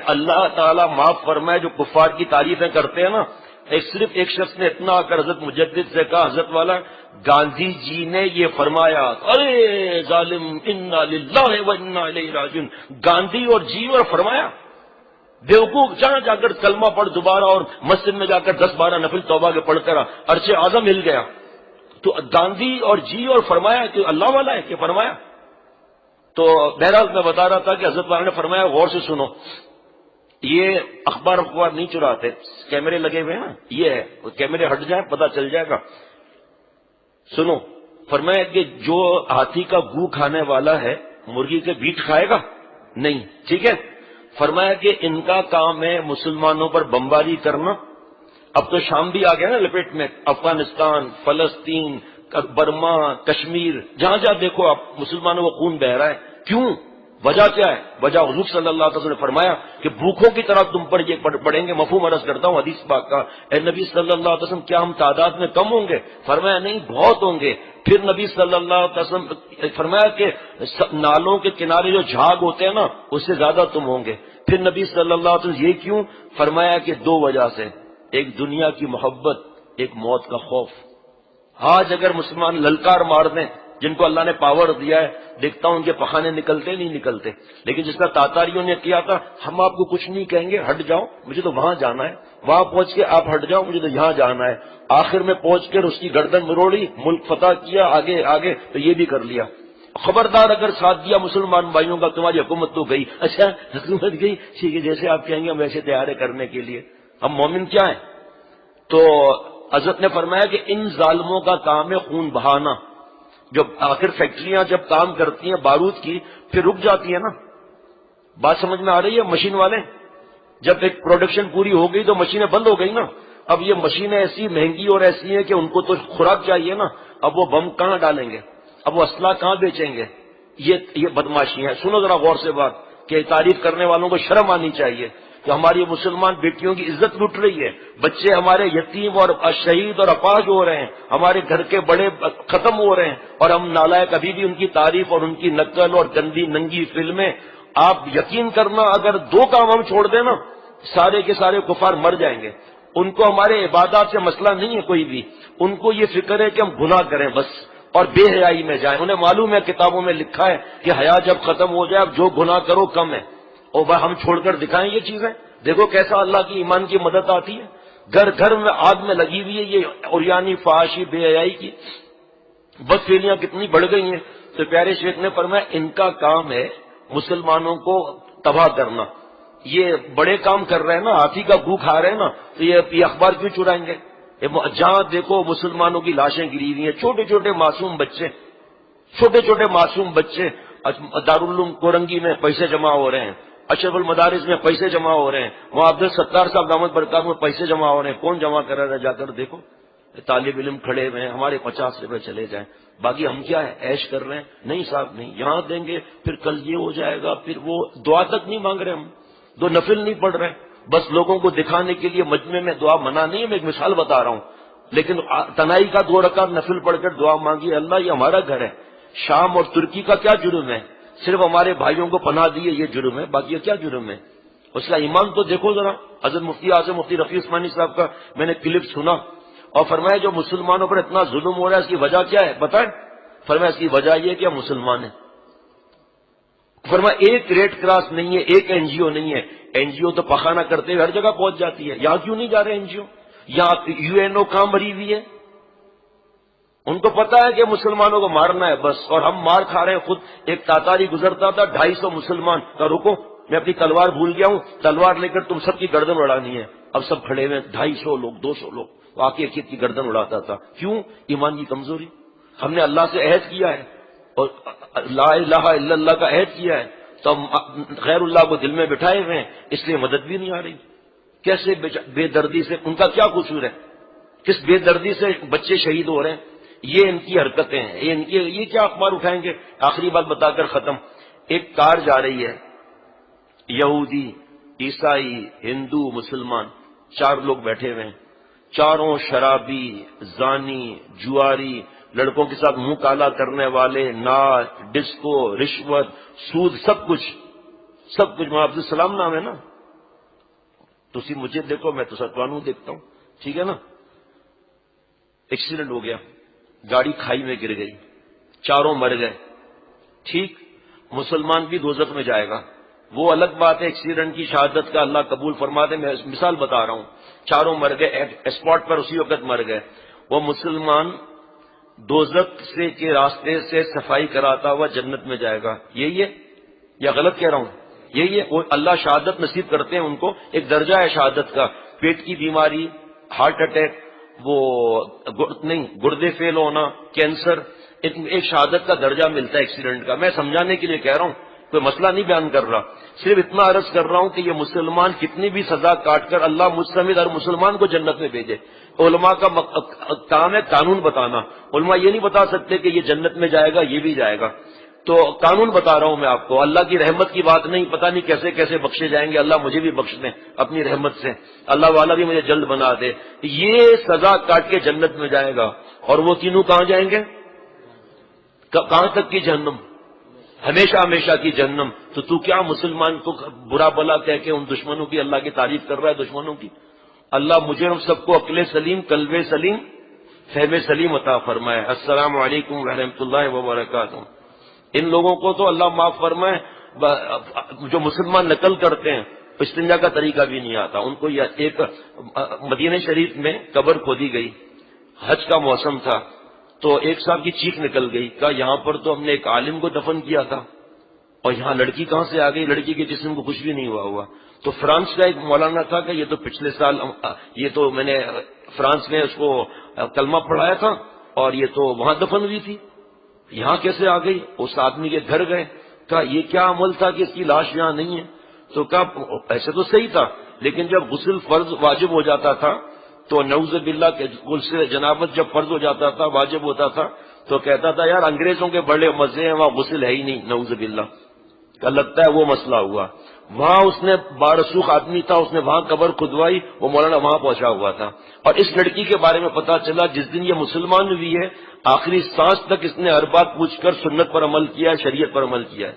اللہ تعالیٰ معاف فرمائے جو کفار کی تعریفیں کرتے ہیں نا، صرف ایک شخص نے اتنا آ کر حضرت مجدد سے کہا، حضرت والا گاندھی جی نے یہ فرمایا، ارے ظالم انا للہ و انا الیہ راجعون، گاندھی اور جی اور فرمایا، بیوقوف جہاں جا کر کلمہ پڑھ دوبارہ اور مسجد میں جا کر 10-12 نفل توبہ کے پڑھ کر عرش اعظم ہل گیا۔ تو گاندھی اور جی اور فرمایا کہ اللہ والا ہے کہ فرمایا۔ تو بہرحال میں بتا رہا تھا کہ حضرت والا نے فرمایا، غور سے سنو، یہ اخبار نہیں چراتے، کیمرے لگے ہوئے ہیں نا، یہ ہے، کیمرے ہٹ جائیں پتہ چل جائے گا۔ سنو، فرمایا کہ جو ہاتھی کا گو کھانے والا ہے مرغی کے بیٹ کھائے گا نہیں، ٹھیک ہے۔ فرمایا کہ ان کا کام ہے مسلمانوں پر بمباری کرنا۔ اب تو شام بھی آ گیا نا لپیٹ میں، افغانستان، فلسطین، برما، کشمیر، جہاں جہاں دیکھو آپ مسلمانوں کو خون بہ رہا ہے۔ کیوں؟ وجہ کیا ہے؟ وجہ حضور صلی اللہ علیہ وسلم نے فرمایا کہ بھوکوں کی طرح تم پر یہ پڑیں گے۔ مفہوم عرض کرتا ہوں حدیث پاک کا، اے نبی صلی اللہ علیہ وسلم کیا ہم تعداد میں کم ہوں گے؟ فرمایا نہیں، بہت ہوں گے۔ پھر نبی صلی اللہ علیہ وسلم فرمایا کہ نالوں کے کنارے جو جھاگ ہوتے ہیں نا اس سے زیادہ تم ہوں گے۔ پھر نبی صلی اللہ علیہ وسلم یہ کیوں؟ فرمایا کہ دو وجہ سے، ایک دنیا کی محبت، ایک موت کا خوف۔ آج اگر مسلمان للکار مار دیں، جن کو اللہ نے پاور دیا ہے، دیکھتا ہوں ان کے پخانے نکلتے نہیں نکلتے، لیکن جس کا تاتاریوں نے کیا تھا، ہم آپ کو کچھ نہیں کہیں گے، ہٹ جاؤ مجھے تو وہاں جانا ہے، وہاں پہنچ کے آپ ہٹ جاؤ مجھے تو یہاں جانا ہے۔ آخر میں پہنچ کر اس کی گردن مروڑی، ملک فتح کیا، آگے آگے تو یہ بھی کر لیا۔ خبردار اگر ساتھ دیا مسلمان بھائیوں کا، تمہاری حکومت تو گئی۔ اچھا حکومت گئی، ٹھیک ہے، جیسے آپ کہیں گے ہم ویسے تیار کرنے کے لیے۔ ہم مومن کیا ہیں؟ تو حضرت نے فرمایا کہ ان ظالموں کا کام ہے خون بہانا۔ جو آخر فیکٹریاں جب کام کرتی ہیں بارود کی، پھر رک جاتی ہیں نا، بات سمجھ میں آ رہی ہے؟ مشین والے جب ایک پروڈکشن پوری ہو گئی تو مشینیں بند ہو گئی نا۔ اب یہ مشینیں ایسی مہنگی اور ایسی ہیں کہ ان کو تو خوراک چاہیے نا، اب وہ بم کہاں ڈالیں گے، اب وہ اسلحہ کہاں بیچیں گے؟ یہ بدماشی ہے۔ سنو ذرا غور سے بات، کہ تعریف کرنے والوں کو شرم آنی چاہیے کہ ہماری مسلمان بیٹیوں کی عزت لٹ رہی ہے، بچے ہمارے یتیم اور شہید اور اپاہج ہو رہے ہیں، ہمارے گھر کے بڑے ختم ہو رہے ہیں، اور ہم نالائق ابھی بھی ان کی تعریف اور ان کی نقل اور گندی ننگی فلمیں۔ آپ یقین کرنا اگر دو کام ہم چھوڑ دیں نا، سارے کے سارے کفار مر جائیں گے۔ ان کو ہمارے عبادات سے مسئلہ نہیں ہے کوئی بھی، ان کو یہ فکر ہے کہ ہم گناہ کریں بس، اور بے حیائی میں جائیں۔ انہیں معلوم ہے کتابوں میں لکھا ہے کہ حیا جب ختم ہو جائے اب جو گناہ کرو کم ہے، اور بھائی ہم چھوڑ کر دکھائیں یہ چیزیں۔ دیکھو کیسا اللہ کی ایمان کی مدد آتی ہے، گھر گھر میں آگ میں لگی ہوئی ہے یہ عریانی، فحاشی، بے حیائی کی بدفعلیاں کتنی بڑھ گئی ہیں۔ تو پیارے شیخ نے فرمایا ان کا کام ہے مسلمانوں کو تباہ کرنا۔ یہ بڑے کام کر رہے ہیں نا، ہاتھی کا گو کھا رہے ہیں نا، تو یہ اخبار کیوں چرائیں گے؟ جہاں دیکھو مسلمانوں کی لاشیں گری ہوئی ہیں، چھوٹے چھوٹے معصوم بچے، چھوٹے چھوٹے معصوم بچے دارالعلوم کورنگی میں پیسے جمع ہو رہے ہیں، اشرف المدارس میں پیسے جمع ہو رہے ہیں، وہاں عبدالستار صاحب دامت برکات میں پیسے جمع ہو رہے ہیں۔ کون جمع کر رہا ہے؟ جا کر دیکھو، طالب علم کھڑے ہوئے ہیں، ہمارے 50 روپے چلے جائیں، باقی ہم کیا ہے عیش کر رہے ہیں؟ نہیں صاحب نہیں، یہاں دیں گے پھر کل یہ ہو جائے گا، پھر وہ دعا تک نہیں مانگ رہے، ہم دو نفل نہیں پڑھ رہے، بس لوگوں کو دکھانے کے لیے مجمع میں دعا منع نہیں ہے، میں ایک مثال بتا رہا ہوں، لیکن تنہائی کا 2 رکعت نفل پڑھ کر دعا مانگی، اللہ یہ ہمارا گھر ہے۔ شام اور ترکی کا کیا جرم ہے؟ صرف ہمارے بھائیوں کو پناہ دیے یہ جرم ہے، باقی یہ کیا جرم ہے؟ اس کا ایمان تو دیکھو ذرا۔ حضرت مفتی اعظم مفتی رفیع عثمانی صاحب کا میں نے کلپ سنا، اور فرمایا جو مسلمانوں پر اتنا ظلم ہو رہا ہے اس کی وجہ کیا ہے بتائیں؟ فرمایا اس کی وجہ یہ ہے کہ ہم مسلمان ہیں۔ فرمایا ایک ریڈ کراس نہیں ہے، ایک این جی او نہیں ہے، این جی او تو پخانہ کرتے ہوئے ہر جگہ پہنچ جاتی ہے، یہاں کیوں نہیں جا رہے این جی او؟ یہاں یو این او کہاں مری ہوئی ہے؟ ان کو پتا ہے کہ مسلمانوں کو مارنا ہے بس، اور ہم مار کھا رہے ہیں خود۔ ایک تاتاری گزرتا تھا، 250 مسلمان کا، رکو میں اپنی تلوار بھول گیا ہوں، تلوار لے کر تم سب کی گردن اڑانی ہے۔ اب سب کھڑے ہوئے 250 لوگ 200 لوگ، آ کے ایک کی گردن اڑاتا تھا۔ کیوں؟ ایمان کی کمزوری۔ ہم نے اللہ سے عہد کیا ہے اور لا الہ الا اللہ کا عہد کیا ہے، تو ہم غیر اللہ کو دل میں بٹھائے ہوئے ہیں، اس لیے مدد بھی نہیں آ رہی۔ کیسے بے دردی سے، ان کا کیا قصور ہے؟ کس بے دردی سے بچے شہید ہو رہے ہیں؟ یہ ان کی حرکتیں ہیں، یہ کیا اخبار اٹھائیں گے؟ آخری بات بتا کر ختم۔ ایک کار جا رہی ہے، یہودی، عیسائی، ہندو، مسلمان، 4 لوگ بیٹھے ہوئے ہیں، چاروں شرابی، زانی، جواری، لڑکوں کے ساتھ منہ کالا کرنے والے، ناچ، ڈسکو، رشوت، سود، سب کچھ۔ محمد عبدالسلام نام ہے نا، تسی مجھے دیکھو میں تو تانوں دیکھتا ہوں، ٹھیک ہے نا. ایکسیڈنٹ ہو گیا، گاڑی کھائی میں گر گئی، چاروں مر گئے، ٹھیک. مسلمان بھی دوزخ میں جائے گا، وہ الگ بات ہے. ایکسیڈنٹ کی شہادت کا اللہ قبول فرما دے. میں مثال بتا رہا ہوں، چاروں مر گئے اسپاٹ پر، اسی وقت مر گئے. وہ مسلمان دوزخ سے کے راستے سے صفائی کراتا ہوا جنت میں جائے گا. یہی ہے یا غلط کہہ رہا ہوں؟ یہی ہے. وہ اللہ شہادت نصیب کرتے ہیں ان کو، ایک درجہ ہے شہادت کا. پیٹ کی بیماری، ہارٹ اٹیک، وہ گردے فیل ہونا، کینسر، ایک شہادت کا درجہ ملتا ہے ایکسیڈنٹ کا. میں سمجھانے کے لیے کہہ رہا ہوں، کوئی مسئلہ نہیں بیان کر رہا، صرف اتنا عرض کر رہا ہوں کہ یہ مسلمان کتنی بھی سزا کاٹ کر اللہ مجھ سمیت ہر مسلمان کو جنت میں بھیجے. علماء کا کام ہے قانون بتانا. علماء یہ نہیں بتا سکتے کہ یہ جنت میں جائے گا، یہ بھی جائے گا. تو قانون بتا رہا ہوں میں آپ کو. اللہ کی رحمت کی بات نہیں، پتہ نہیں کیسے کیسے بخشے جائیں گے. اللہ مجھے بھی بخش دیں اپنی رحمت سے، اللہ والا بھی مجھے جلد بنا دے. یہ سزا کاٹ کے جنت میں جائے گا. اور وہ تینوں کہاں جائیں گے؟ کہاں تک کی جہنم؟ ہمیشہ ہمیشہ کی جہنم. تو کیا مسلمان کو برا بلا کہہ کے ان دشمنوں کی اللہ کی تعریف کر رہا ہے؟ دشمنوں کی. اللہ مجھے ہم سب کو عقل سلیم، قلب سلیم، فہم سلیم عطا فرمائے. السلام علیکم ورحمۃ اللہ وبرکاتہ. ان لوگوں کو تو اللہ معاف فرمائے، جو مسلمان نقل کرتے ہیں استنجا کا طریقہ بھی نہیں آتا ان کو. ایک مدینہ شریف میں قبر کھودی گئی، حج کا موسم تھا، تو ایک صاحب کی چیخ نکل گئی، کہا یہاں پر تو ہم نے ایک عالم کو دفن کیا تھا اور یہاں لڑکی کہاں سے آ گئی؟ لڑکی کے جسم کو کچھ بھی نہیں ہوا. تو فرانس کا ایک مولانا تھا کہ یہ تو پچھلے سال، یہ تو میں نے فرانس میں اس کو کلمہ پڑھایا تھا اور یہ تو وہاں دفن ہوئی تھی، یہاں کیسے آ گئی؟ اس آدمی کے گھر گئے، کہا یہ کیا عمل تھا کہ اس کی لاش یہاں نہیں ہے؟ تو کہا ایسے تو صحیح تھا، لیکن جب غسل فرض واجب ہو جاتا تھا تو نعوذ باللہ کے غسل جنابت جب فرض ہو جاتا تھا، واجب ہوتا تھا، تو کہتا تھا یار انگریزوں کے بڑے مزے ہیں، وہاں غسل ہے ہی نہیں. نعوذ باللہ. کہ لگتا ہے وہ مسئلہ ہوا. وہاں اس نے بارسوخ آدمی تھا، اس نے وہاں قبر کھدوائی، وہ مولانا وہاں پہنچا ہوا تھا. اور اس لڑکی کے بارے میں پتا چلا جس دن یہ مسلمان ہوئی ہے، آخری سانس تک اس نے ہر بات پوچھ کر سنت پر عمل کیا ہے، شریعت پر عمل کیا ہے.